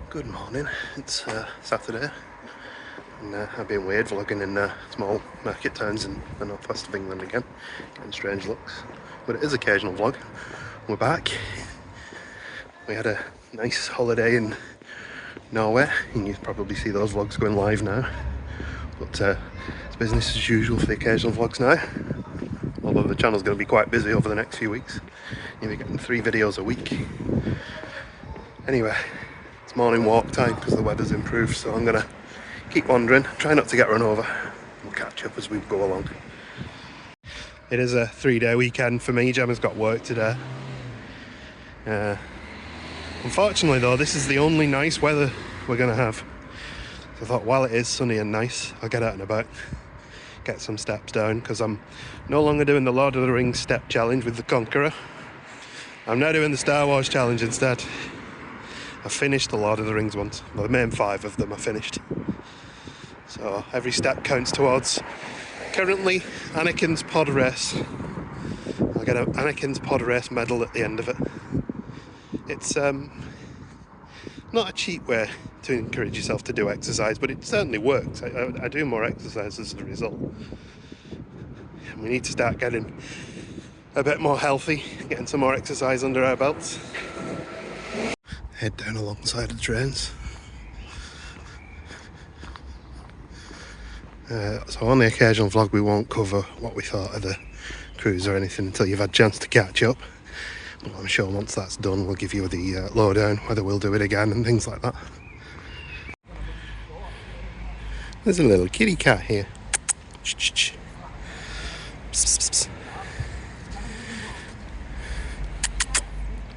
Good morning, it's Saturday and I've been weird vlogging in small market towns in the northwest of England again, getting strange looks, but it is occasional vlog. We're back. We had a nice holiday in Norway and you probably see those vlogs going live now, but it's business as usual for the occasional vlogs now, although the channel's going to be quite busy over the next few weeks. You'll be getting 3 videos a week. Anyway, it's morning walk time because the weather's improved, so I'm gonna keep wandering, try not to get run over. We'll catch up as we go along. It is a 3-day weekend for me. Gemma's got work today. Unfortunately though, this is the only nice weather we're gonna have. So I thought while it is sunny and nice, I'll get out and about, get some steps down, because I'm no longer doing the Lord of the Rings step challenge with the Conqueror. I'm now doing the Star Wars challenge instead. I finished the Lord of the Rings ones. Well, the main 5 of them I finished. So every step counts towards, currently, Anakin's pod race. I'll get an Anakin's pod race medal at the end of it. It's not a cheap way to encourage yourself to do exercise, but it certainly works. I do more exercise as a result. And we need to start getting a bit more healthy, getting some more exercise under our belts. Head down alongside the trains. So on the occasional vlog we won't cover what we thought of the cruise or anything until you've had a chance to catch up. But I'm sure once that's done we'll give you the lowdown, whether we'll do it again and things like that. There's a little kitty cat here. Psst, psst,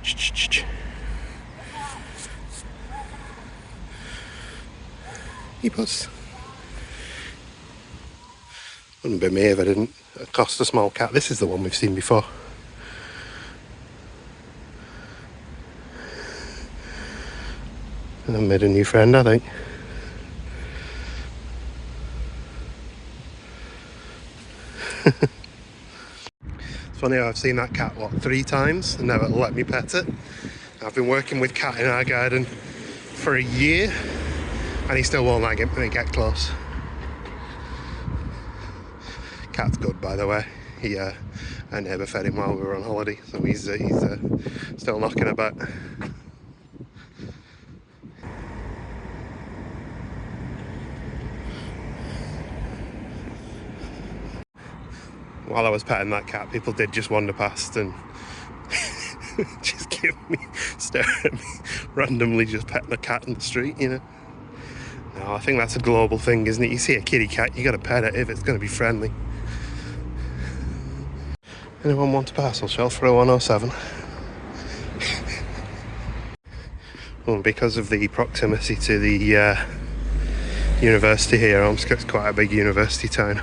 psst. Hey puss. Wouldn't be me if I didn't accost a small cat. This is the one we've seen before. And I've made a new friend, I think. It's funny how I've seen that cat, what, 3 times and never let me pet it. I've been working with Cat in our garden for a year and he still won't let me get close. Cat's good, by the way. Our neighbour fed him while we were on holiday, so he's still knocking about. While I was petting that cat, people did just wander past and just stare at me, randomly just petting a cat in the street, you know. No, I think that's a global thing, isn't it? You see a kitty cat, you gotta pet it if it's gonna be friendly. Anyone want a parcel shelf for a 107? Well, because of the proximity to the university here, Ormskirt's quite a big university town.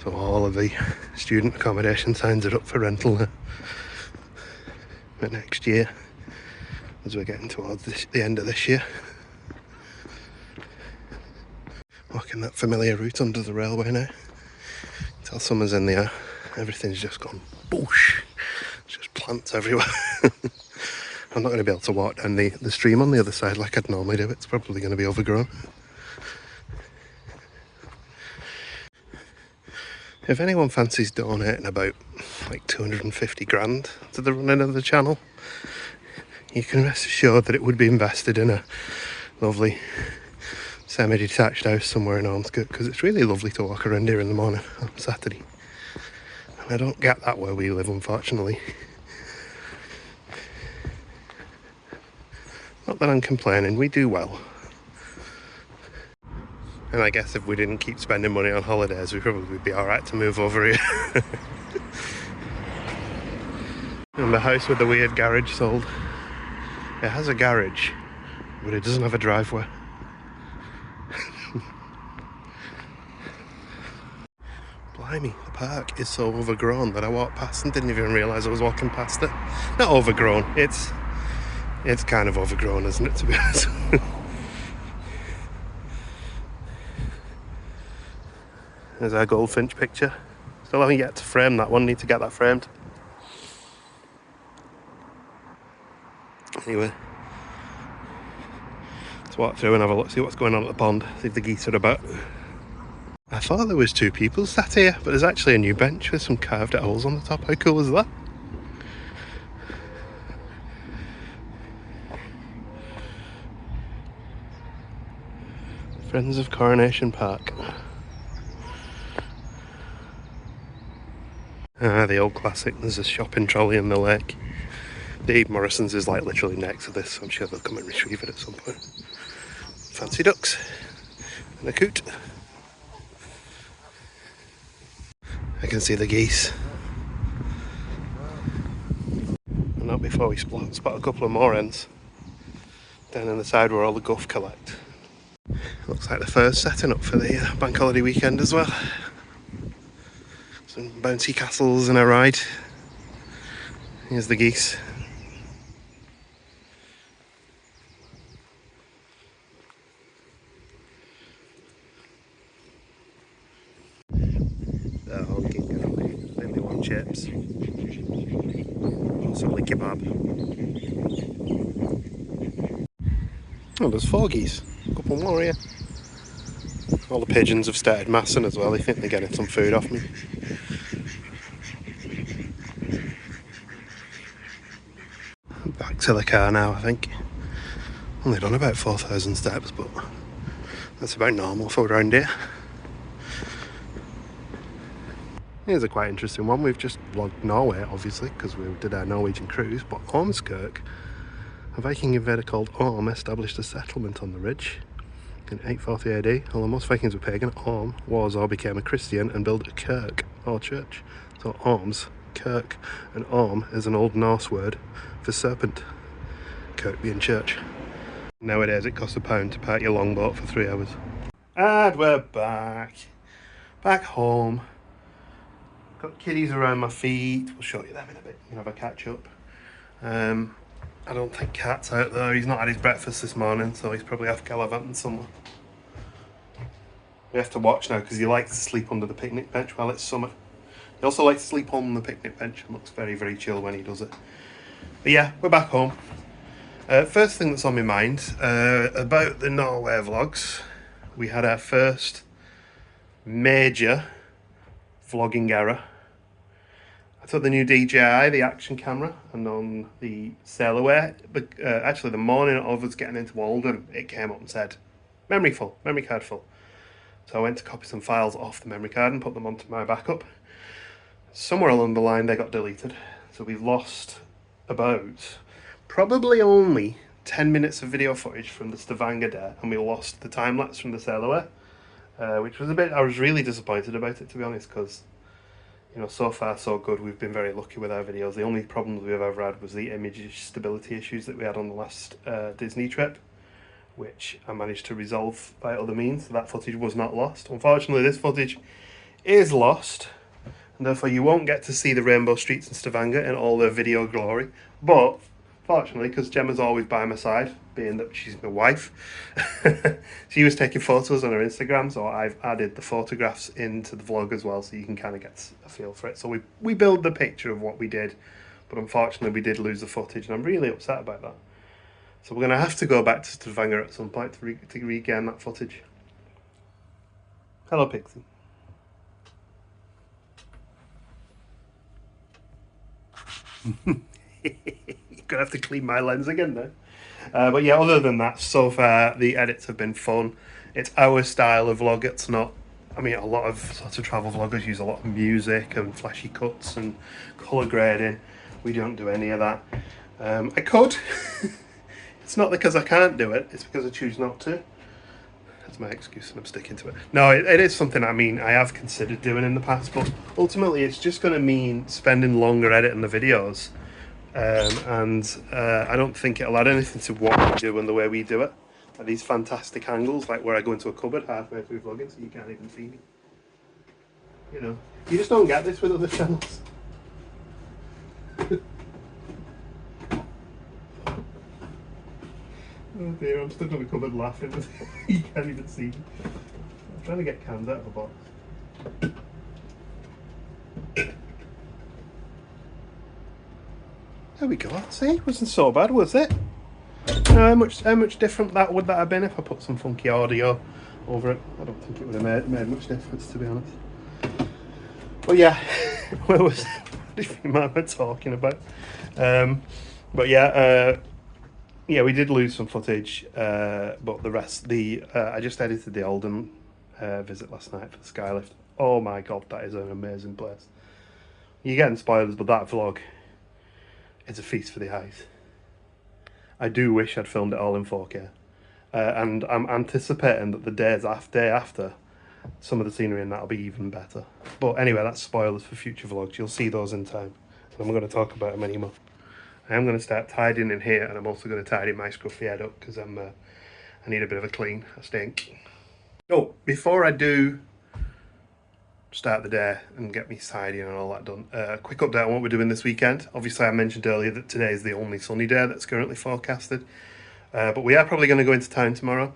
So all of the student accommodation signs are up for rental for next year, as we're getting towards the end of this year. Walking that familiar route under the railway now. Till summer's in the air, everything's just gone boosh. It's just plants everywhere. I'm not going to be able to walk down the stream on the other side like I'd normally do. It's probably going to be overgrown. If anyone fancies donating about like 250 grand to the running of the channel, you can rest assured that it would be invested in a lovely semi-detached house somewhere in Ormskirk, because it's really lovely to walk around here in the morning on Saturday. And I don't get that where we live, unfortunately. Not that I'm complaining, we do well. And I guess if we didn't keep spending money on holidays, we'd probably be alright to move over here. And the house with the weird garage sold. It has a garage, but it doesn't have a driveway. Blimey, the park is so overgrown that I walked past and didn't even realise I was walking past it. Not overgrown, it's kind of overgrown, isn't it, to be honest? There's our goldfinch picture. Still haven't yet to frame that one, need to get that framed. Anyway, Let's walk through and have a look, see what's going on at the pond, see if the geese are about. I thought there was 2 people sat here, but there's actually a new bench with some carved owls on the top. How cool is that? Friends of Coronation Park. Ah, the old classic. There's a shopping trolley in the lake. The Morrison's is like literally next to this, so I'm sure they'll come and retrieve it at some point. Fancy ducks and a coot. I can see the geese. And not before we spot a couple of more hens down on the side where all the guff collect. Looks like the fair's setting up for the bank holiday weekend as well. Some bouncy castles and a ride. Here's the geese. They're honking, aren't they? I think they want chips. Possibly kebab. Oh, there's 4 geese. A couple more here. All the pigeons have started massing as well. They think they're getting some food off me. Back to the car now, I think. Only done about 4,000 steps, but that's about normal for around here. Here's a quite interesting one. We've just vlogged Norway, obviously, because we did our Norwegian cruise, but Ormskirk, a Viking invader called Orm established a settlement on the ridge in 840 AD. Although most Vikings were pagan, Orm was or became a Christian and built a kirk, or church. So Orm's, kirk, and Orm is an Old Norse word for serpent. Kirk being church. Nowadays it costs £1 to park your longboat for 3 hours. And we're back. Back home. Got kiddies around my feet. We'll show you them in a bit. You can have a catch up. I don't think Cat's out there. He's not had his breakfast this morning, so he's probably off gallivanting somewhere. We have to watch now because he likes to sleep under the picnic bench while it's summer. He also likes to sleep on the picnic bench and looks very, very chill when he does it. But yeah, we're back home. First thing that's on my mind, about the Norway vlogs, we had our first major vlogging error. I took the new DJI, the action camera, and on the sail away, but actually the morning of us getting into Walden, it came up and said, memory full, memory card full. So I went to copy some files off the memory card and put them onto my backup. Somewhere along the line they got deleted, so we've lost about probably only 10 minutes of video footage from the Stavanger day, and we lost the time lapse from the sail away, which was I was really disappointed about it, to be honest, because you know, so far so good. We've been very lucky with our videos. The only problems we've ever had was the image stability issues that we had on the last Disney trip, which I managed to resolve by other means. So that footage was not lost. Unfortunately, this footage is lost, and therefore you won't get to see the rainbow streets in Stavanger in all their video glory. But fortunately, because Gemma's always by my side, being that she's my wife, she was taking photos on her Instagram, so I've added the photographs into the vlog as well, so you can kind of get a feel for it. So we build the picture of what we did, but unfortunately we did lose the footage, and I'm really upset about that. So we're going to have to go back to Stavanger at some point to regain that footage. Hello, Pixie. You're going to have to clean my lens again now. But yeah, other than that, so far the edits have been fun. It's our style of vlog. It's not, I mean, a lot of sort of travel vloggers use a lot of music and flashy cuts and colour grading. We don't do any of that. I could. It's not because I can't do it, it's because I choose not to. That's my excuse and I'm sticking to it. No, it is something, I mean, I have considered doing in the past, but ultimately it's just going to mean spending longer editing the videos. I don't think it'll add anything to what we do and the way we do it. At these fantastic angles, like where I go into a cupboard halfway through vlogging so you can't even see me. You know, you just don't get this with other channels. Oh dear, I'm stuck on the cupboard laughing. You can't even see me. I'm trying to get cans out of a box. There we go. See, it wasn't so bad, was it? How much different that would that have been if I put some funky audio over it? I don't think it would have made much difference, to be honest. But yeah, where was I talking about? But yeah, yeah, we did lose some footage, but the rest, I just edited the Oldham visit last night for the Skylift. Oh my god, that is an amazing place. You're getting spoilers, but that vlog is a feast for the eyes. I do wish I'd filmed it all in 4K. And I'm anticipating that the day after, some of the scenery in that will be even better. But anyway, that's spoilers for future vlogs. You'll see those in time. I'm going to talk about them anymore. I am going to start tidying in here, and I'm also going to tidy my scruffy head up because I need a bit of a clean. I stink. Oh, before I do start the day and get me tidying and all that done, a quick update on what we're doing this weekend. Obviously, I mentioned earlier that today is the only sunny day that's currently forecasted. But we are probably going to go into town tomorrow.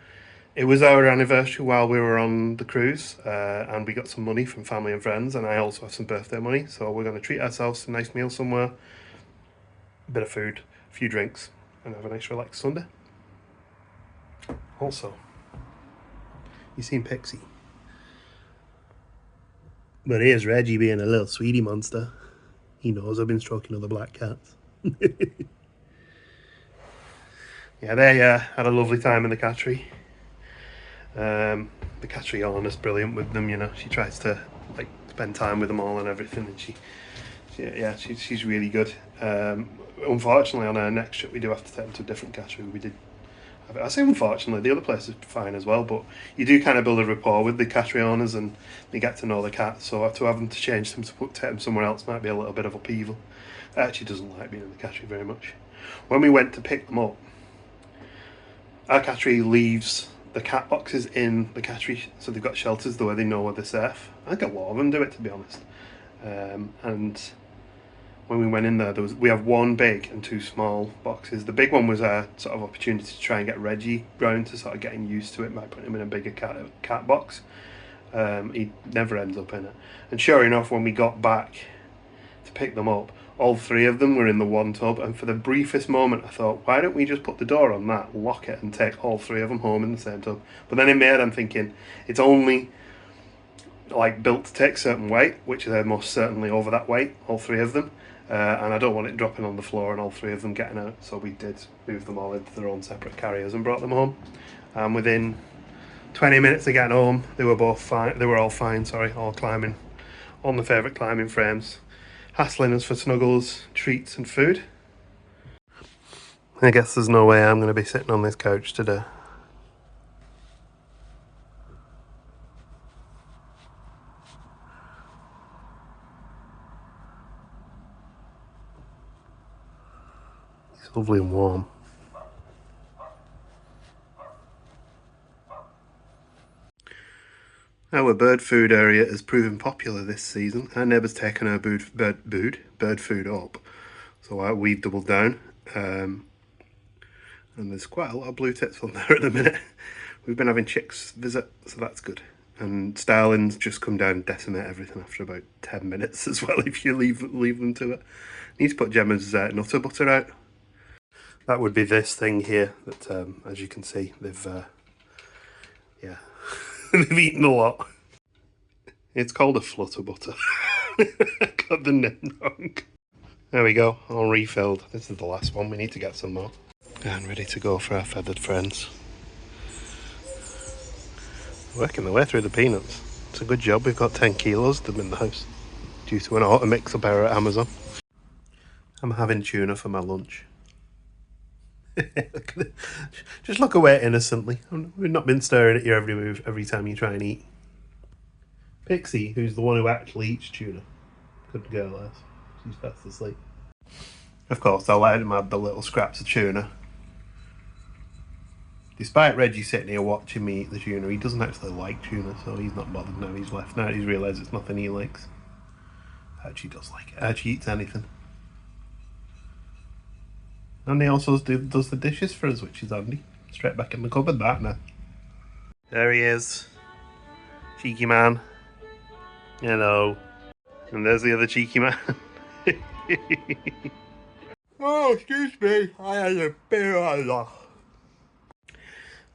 It was our anniversary while we were on the cruise, and we got some money from family and friends, and I also have some birthday money, so we're going to treat ourselves to a nice meal somewhere, a bit of food, a few drinks, and have a nice relaxed Sunday. Also, you seen Pixie? But here's Reggie being a little sweetie monster. He knows I've been stroking other black cats. Yeah, they had a lovely time in the cattery. The cattery owner's brilliant with them, you know. She tries to like spend time with them all and everything, and she's really good. Unfortunately, on our next trip, we do have to take them to a different cattery. I say unfortunately, the other place is fine as well, but you do kind of build a rapport with the cattery owners and you get to know the cats, so to have them to change them to take them somewhere else might be a little bit of upheaval. I actually doesn't like being in the cattery very much. When we went to pick them up, our cattery leaves the cat boxes in the cattery, so they've got shelters the way they know where they're safe. I think a lot of them do it, to be honest. And when we went in there, we have one big and two small boxes. The big one was a sort of opportunity to try and get Reggie round to sort of getting used to it by putting him in a bigger cat box. He never ends up in it. And sure enough, when we got back to pick them up, all three of them were in the one tub, and for the briefest moment I thought, why don't we just put the door on that, lock it, and take all three of them home in the same tub? But then in my head I'm thinking, it's only like built to take certain weight, which they're most certainly over that weight, all three of them, and I don't want it dropping on the floor and all three of them getting out, so we did move them all into their own separate carriers and brought them home. And within 20 minutes of getting home, they were all fine, all climbing on the favourite climbing frames, hassling us for snuggles, treats and food. I guess there's no way I'm going to be sitting on this couch today. It's lovely and warm. Our bird food area has proven popular this season. Our neighbour's taken our bird food up, so we've doubled down. And there's quite a lot of blue tits on there at the minute. We've been having chicks visit, so that's good. And starlings just come down and decimate everything after about 10 minutes as well if you leave them to it. Need to put Gemma's nutter butter out. That would be this thing here that, as you can see, they've they've eaten a lot. It's called a flutter butter. I got the name wrong. There we go, all refilled. This is the last one, we need to get some more. And ready to go for our feathered friends. Working their way through the peanuts. It's a good job we've got 10 kilos of them in the house, due to an auto mix up error at Amazon. I'm having tuna for my lunch. Just look away innocently. We've not been staring at your every move every time you try and eat. Pixie, who's the one who actually eats tuna, couldn't go less. She's fast asleep. Of course, I let him have the little scraps of tuna. Despite Reggie sitting here watching me eat the tuna, he doesn't actually like tuna, so he's not bothered now. He's left now. He's realised it's nothing he likes. Archie does like it. Archie eats anything. And he also does the dishes for us, which is handy. Straight back in the cupboard, that now. There he is. Cheeky man. Hello. And there's the other cheeky man. Oh, excuse me. I had a beer.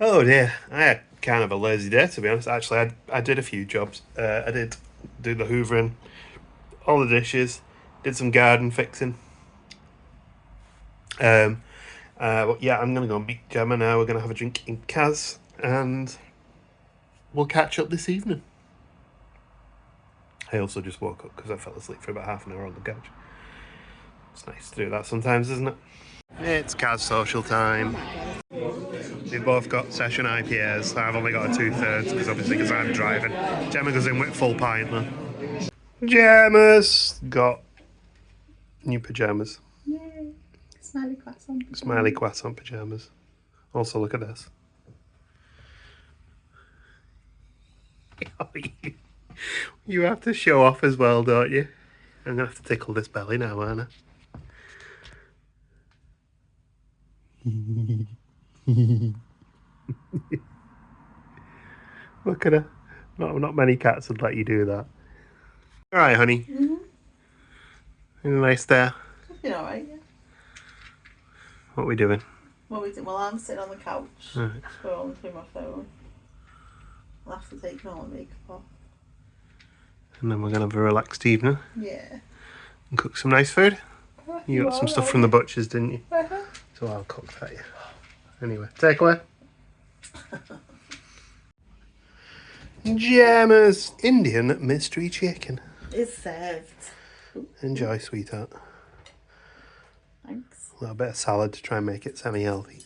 Oh dear, I had kind of a lazy day to be honest. Actually, I did a few jobs. I did do the hoovering, all the dishes, did some garden fixing. But yeah, I'm gonna go and meet Gemma now. We're gonna have a drink in Kaz, and we'll catch up this evening. I also just woke up because I fell asleep for about half an hour on the couch. It's nice to do that sometimes, isn't it? It's Kaz social time. We've both got session IPAs. I've only got a 2/3 because I'm driving. Gemma goes in with full pint though. Gemma's got new pyjamas. Yay! Smiley croissant. Smiley croissant pyjamas. Also, look at this. You have to show off as well, don't you? I'm gonna have to tickle this belly now, aren't I? Look at her. Not many cats would let you do that. All right, honey. A nice day. It's been alright, yeah. What are we doing? Well, I'm sitting on the couch, Right. scrolling through my phone. I'll have to take all the makeup off. And then we're gonna have a relaxed evening Yeah. and cook some nice food. You got some stuff from the butchers, didn't you? Uh-huh. So I'll cook that, yeah. Anyway, take away. Gemma's Indian mystery chicken. It's served. Enjoy, sweetheart. Thanks. A little bit of salad to try and make it semi-healthy.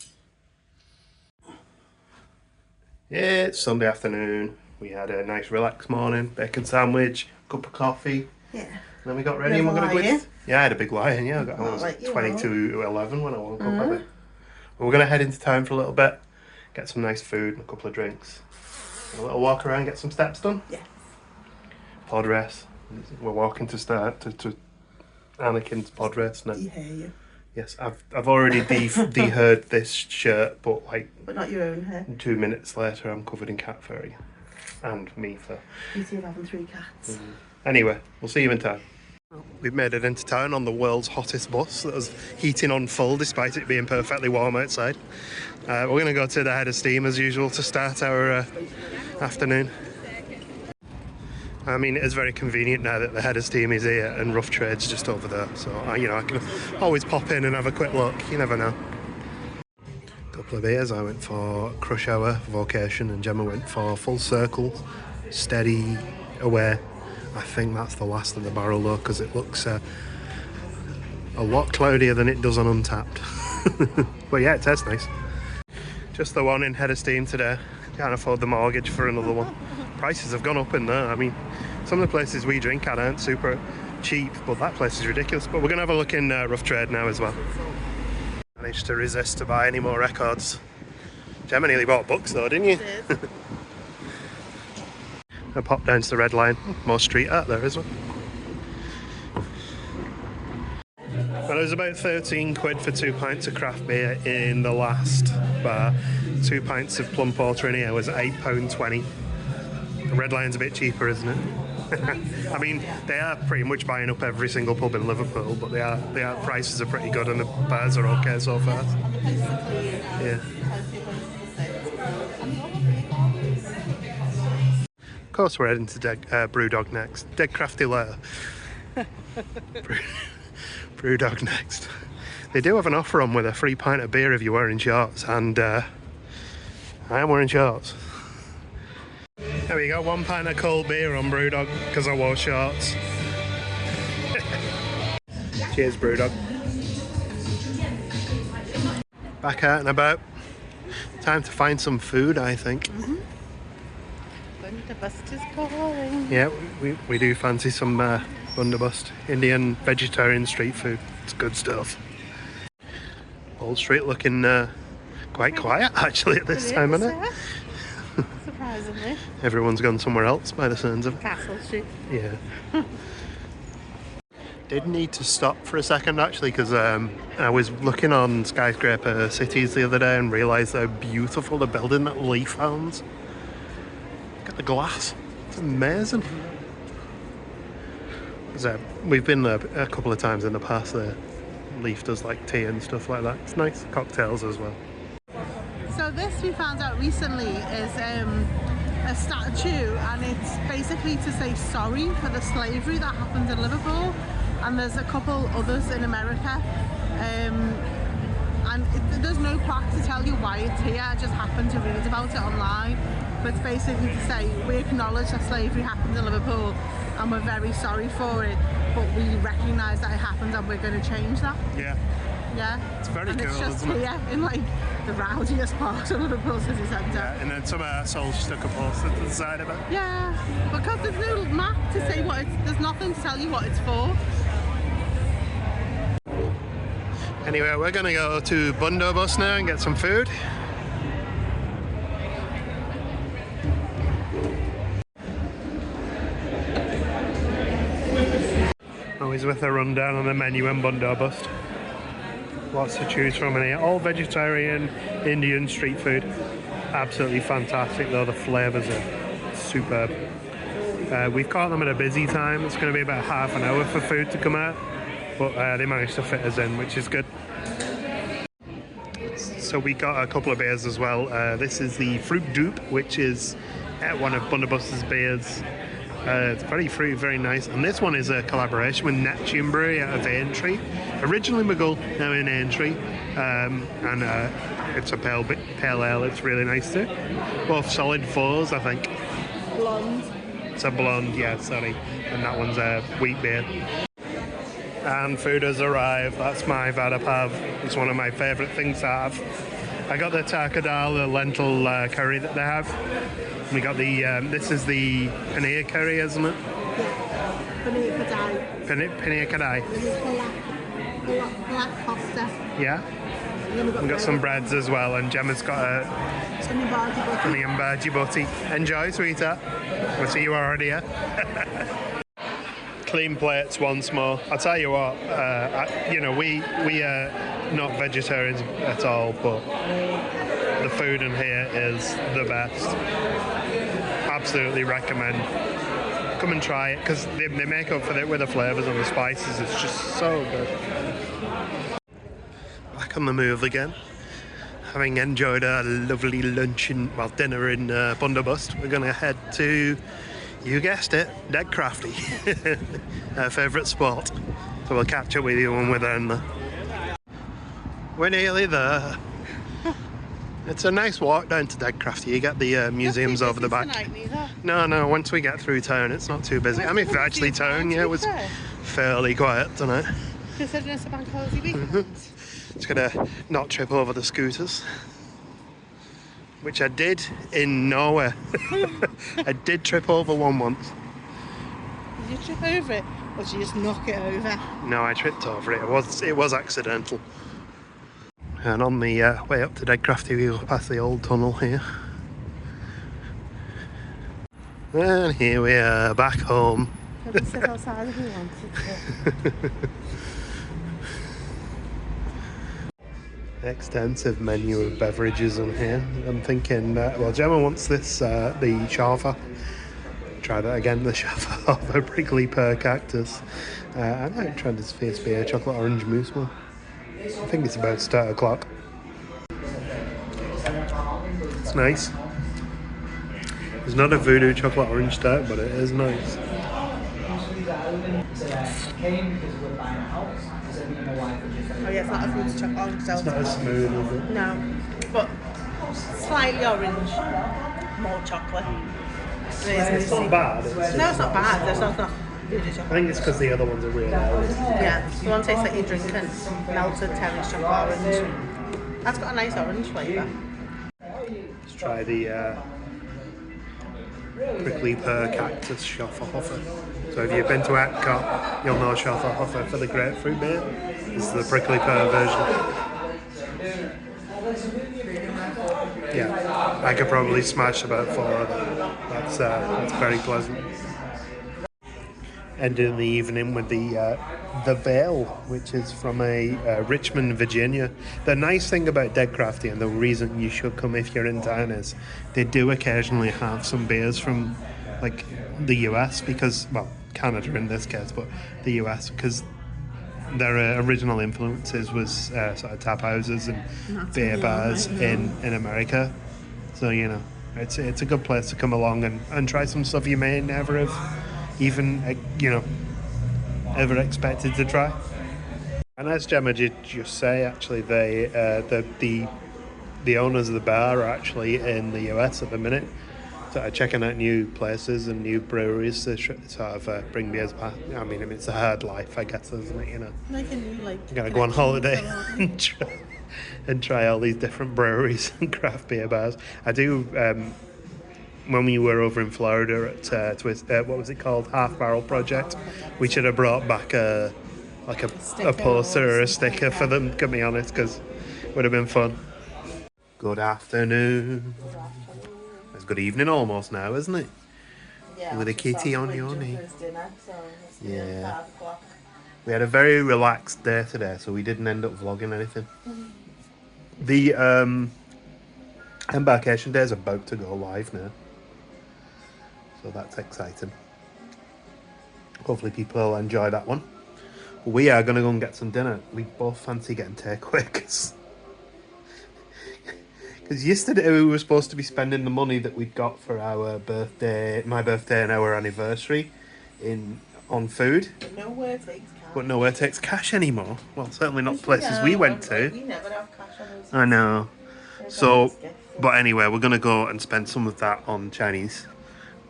It's Sunday afternoon. We had a nice relaxed morning, bacon sandwich, cup of coffee. Yeah. And then we got ready and we're going to go in. Yeah, I had a big lie-in, yeah. I was like 22:11 when I woke up, I think. We're going to head into town for a little bit, get some nice food and a couple of drinks. And a little walk around, get some steps done. Yeah. Pod race. We're walking to start to Anakin's pod race now. Yeah. Yes, I've already de-heard this shirt, but But not your own hair. 2 minutes later I'm covered in cat fur again. And me fur. You two having 3 cats. Anyway, we'll see you in town. We've made it into town on the world's hottest bus that was heating on full despite it being perfectly warm outside. We're going to go to the head of steam as usual to start our afternoon. I mean, it is very convenient now that the head of steam is here and rough trade's just over there. So, I can always pop in and have a quick look. You never know. A couple of beers. I went for Crush Hour Vocation and Gemma went for Full Circle, Steady, Away. I think that's the last of the barrel though because it looks a lot cloudier than it does on Untapped. But yeah, it tastes nice. Just the one in head of steam today. Can't afford the mortgage for another one. Prices have gone up in there. I mean, some of the places we drink at aren't super cheap, but that place is ridiculous. But we're going to have a look in rough trade now as well. Managed to resist to buy any more records. Gemma nearly bought books though, didn't you? I did. I popped down to the Red Line. More street art there as well. Well, it was about 13 quid for 2 pints of craft beer in the last bar. 2 pints of plum porter in here was £8.20. The Red Line's a bit cheaper, isn't it? I mean, they are pretty much buying up every single pub in Liverpool, but they are prices are pretty good and the bars are okay so far. Yeah. Of course, we're heading to Brewdog next. Dead Crafty later. Brewdog next. They do have an offer on with a free pint of beer if you're wearing shorts, and I am wearing shorts. There we go, 1 pint of cold beer on Brewdog because I wore shorts. Cheers, Brewdog. Back out and about. Time to find some food, I think. Bundabust is calling. Yeah, we do fancy some Bundabust. Indian vegetarian street food. It's good stuff. Old Street looking quite quiet actually at this time, isn't it? Surprisingly. Everyone's gone somewhere else by the sounds of it. Castle Street. Yeah. Did need to stop for a second actually because I was looking on Skyscraper Cities the other day and realised how beautiful the building that Leaf owns. Look at the glass. It's amazing. We've been there a couple of times in the past there. Leaf does like tea and stuff like that. It's nice. Cocktails as well. So this we found out recently is a statue, and it's basically to say sorry for the slavery that happened in Liverpool, and there's a couple others in America, and there's no plaque to tell you why it's here. I just happened to read about it online, but it's basically to say we acknowledge that slavery happened in Liverpool and we're very sorry for it, but we recognise that it happened and we're going to change that. Yeah. Yeah. It's very and cool, it's just isn't it? here in like the rowdiest part of Liverpool city centre. Yeah, and then some arsehole stuck a poster to the side of it. Yeah, because there's no map to say what it's, there's nothing to tell you what it's for. Anyway, we're gonna go to Bundobus now and get some food. Always with a rundown on the menu in Bundobus. Lots to choose from in here. All vegetarian, Indian street food. Absolutely fantastic though, the flavours are superb. We've caught them at a busy time. It's going to be about half an hour for food to come out, but they managed to fit us in, which is good. So we got a couple of beers as well. This is the Fruit Dupe, which is one of Bundobus's beers. It's very fruity, very nice. And this one is a collaboration with Neptune Brewery out of Aintree. Originally Maghull, now in Aintree. And it's a pale ale. It's really nice too. Both solid fours, I think. Blonde. It's a blonde, yeah, sorry. And that one's a wheat beer. And food has arrived. That's my vada pav. It's one of my favourite things to have. I got the taka dal, the lentil curry that they have. We got the, this is the paneer curry, isn't it? Yeah, paneer kadai. Paneer kadai. This is black pasta. Yeah. And then We've got some breads as well, and Gemma's got a onion bhaji bhaji. Enjoy, sweetheart. I see you already here. Clean plates once more. I'll tell you what, you know, we are not vegetarians at all, but the food in here is the best. Absolutely recommend. Come and try it, because they make up for it with the flavours and the spices. It's just so good. Back on the move again. Having enjoyed a lovely lunch dinner in Bundobus, we're going to head to, you guessed it, Dead Crafty, our favourite spot. So we'll catch up with you when we're there. We're nearly there. It's a nice walk down to Dead Crafty. You get the museums over the back. No, once we get through town, it's not too busy. I mean, actually town, yeah, it was fairly quiet tonight. Considering it's a bank holiday weekend. Just gonna not trip over the scooters, which I did in Norway. I did trip over one once. Did you trip over it, or did you just knock it over? No, I tripped over it. It was accidental. And on the way up to Dead Crafty, we go past the old tunnel here. And here we are, back home. Could we sit outside if we wanted to? Extensive menu of beverages in here. I'm thinking, well, Gemma wants this, the Shafa. Try that again, the Shafa of a prickly pear cactus. I might try this face beer, chocolate orange mousse one. I think it's about to start o'clock. It's nice. It's not a voodoo chocolate orange tart, but it is nice. Oh yeah, it's not a fruit chocolate orange. It's not as smooth, is it? No, but slightly orange, more chocolate. It's not bad. No, it's not bad. It's not voodoo I chocolate. think it's because the other ones are really orange. Yeah, the one tastes like you're drinking melted terrace chocolate orange. That's got a nice orange flavour. Let's try the prickly pear cactus Schafferhofer. So if you've been to Epcot, you'll know Schafferhofer for the grapefruit beer. This is the prickly pear version. Yeah, I could probably smash about 4 of them. That's very pleasant. Ending the evening with the Veil, which is from Richmond, Virginia. The nice thing about Dead Crafty, and the reason you should come if you're in town, is they do occasionally have some beers from like the US, because, well, Canada in this case, but the US, because their original influences was sort of tap houses and that's beer what they bars are right now. in America. So, you know, it's a good place to come along and try some stuff you may never have even, ever expected to try. And as Gemma did just say, actually, the owners of the bar are actually in the US at the minute, sort of checking out new places and new breweries to sort of bring beers back. I mean, it's a hard life, I guess, isn't it? You know, Like a new you gotta go on holiday and try all these different breweries and craft beer bars. I do. When we were over in Florida at what was it called, Half Barrel Project, we should have brought back a poster or a sticker for them. To be honest, because it would have been fun. Good afternoon. It's good evening almost now, isn't it? Yeah, With a kitty on your knee. Dinner, so Yeah. We had a very relaxed day today, so we didn't end up vlogging anything. The embarkation day is about to go live now, so that's exciting. Hopefully people will enjoy that one. We are going to go and get some dinner. We both fancy getting takeaway because yesterday we were supposed to be spending the money that we'd got for our birthday, my birthday and our anniversary on food. But nowhere takes cash anymore. Well, certainly not places we went to. We never have cash on us. I know. So, but anyway, we're going to go and spend some of that on Chinese.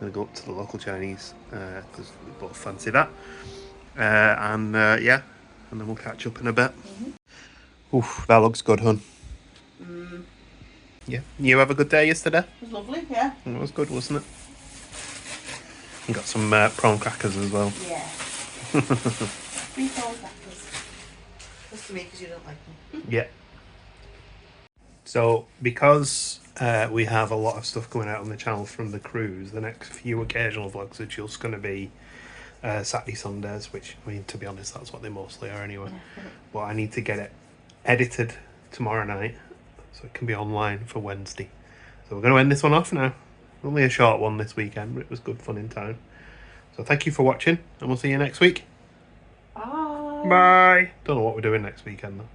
We're going to go up to the local Chinese because we both fancy that. And then we'll catch up in a bit. Oof, that looks good, hun. Yeah. You have a good day yesterday? It was lovely, yeah. It was good, wasn't it? You got some prawn crackers as well. Yeah. 3 prawn crackers. Just to me because you don't like them. Yeah. So, because we have a lot of stuff going out on the channel from the cruise, the next few occasional vlogs are just going to be Saturday, Sundays, which, I mean, to be honest, that's what they mostly are anyway. But I need to get it edited tomorrow night so it can be online for Wednesday. So we're going to end this one off now. Only a short one this weekend, but it was good fun in time. So thank you for watching, and we'll see you next week. Bye. Bye. Don't know what we're doing next weekend though.